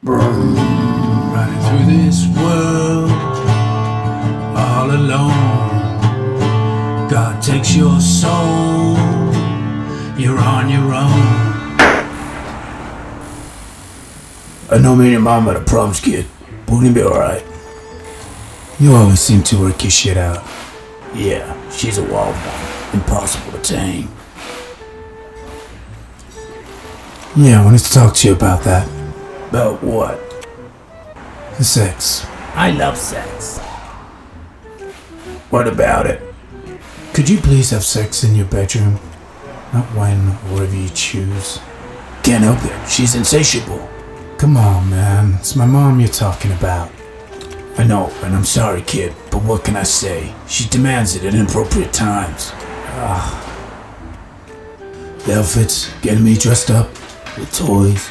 Brum, running through this world all alone. God takes your soul, you're on your own. I know me and your mom had a problems, kid, but we're gonna be alright. You always seem to work your shit out. Yeah, she's a wild one, impossible to tame. Yeah, I wanted to talk to you about that. About what? The sex. I love sex. What about it? Could you please have sex in your bedroom? Not when or wherever you choose. Can't help it, she's insatiable. Come on, man, it's my mom you're talking about. I know, and I'm sorry, kid, but what can I say? She demands it at inappropriate times. The outfits, getting me dressed up, the toys,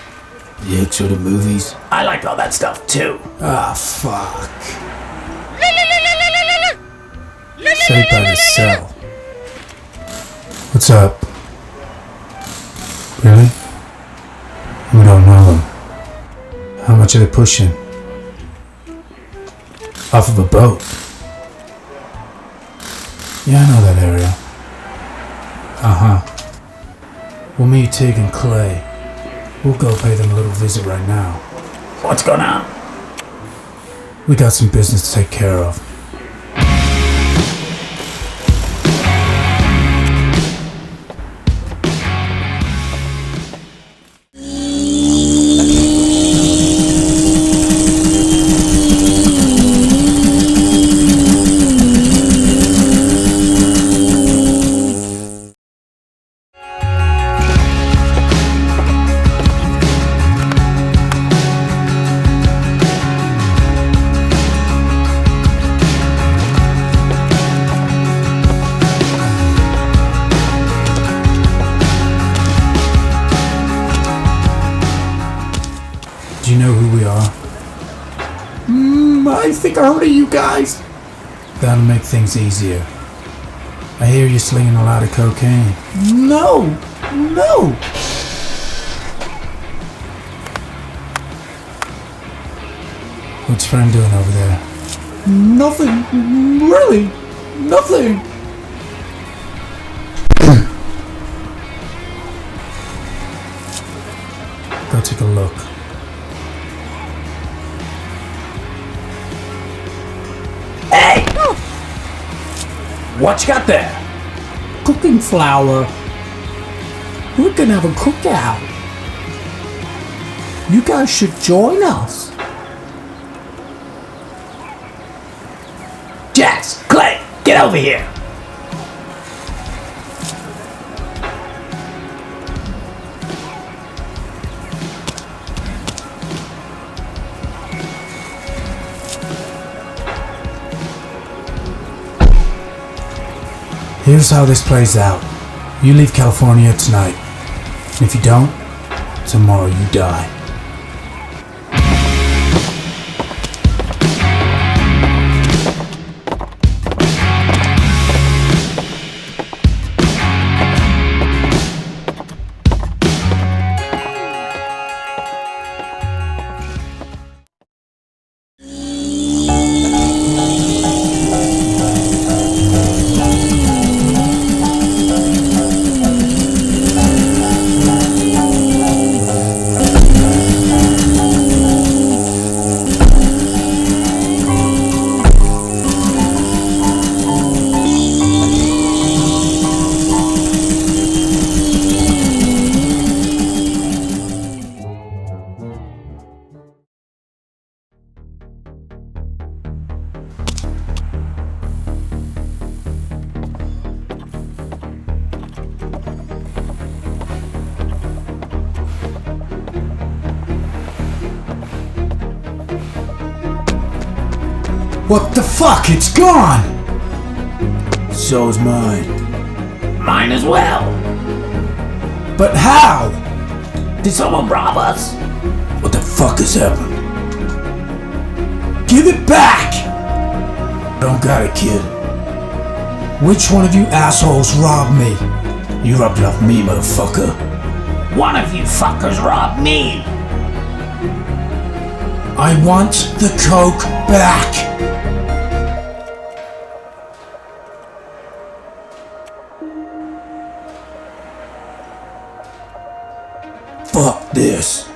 the extra to movies. I like all that stuff too. Fuck. Saved by the cell. What's up? Really? We don't know them. How much are they pushing? Off of a boat. Yeah, I know that area. We'll meet Tig and Clay. We'll go pay them a little visit right now. What's going on? We got some business to take care of. Do you know who we are? I think I heard of you guys. That'll make things easier. I hear you're slinging a lot of cocaine. No! What's your friend doing over there? Nothing. Really? Nothing. Go take a look. Hey! What you got there? Cooking flour. We're gonna have a cookout. You guys should join us. Jess, Clay, get over here. Here's how this plays out. You leave California tonight. And if you don't, tomorrow you die. What the fuck? It's gone! So's mine. Mine as well. But how? Did someone rob us? What the fuck has happened? Give it back! Don't got it, kid. Which one of you assholes robbed me? You robbed it off me, motherfucker. One of you fuckers robbed me! I want the Coke back! Fuck this.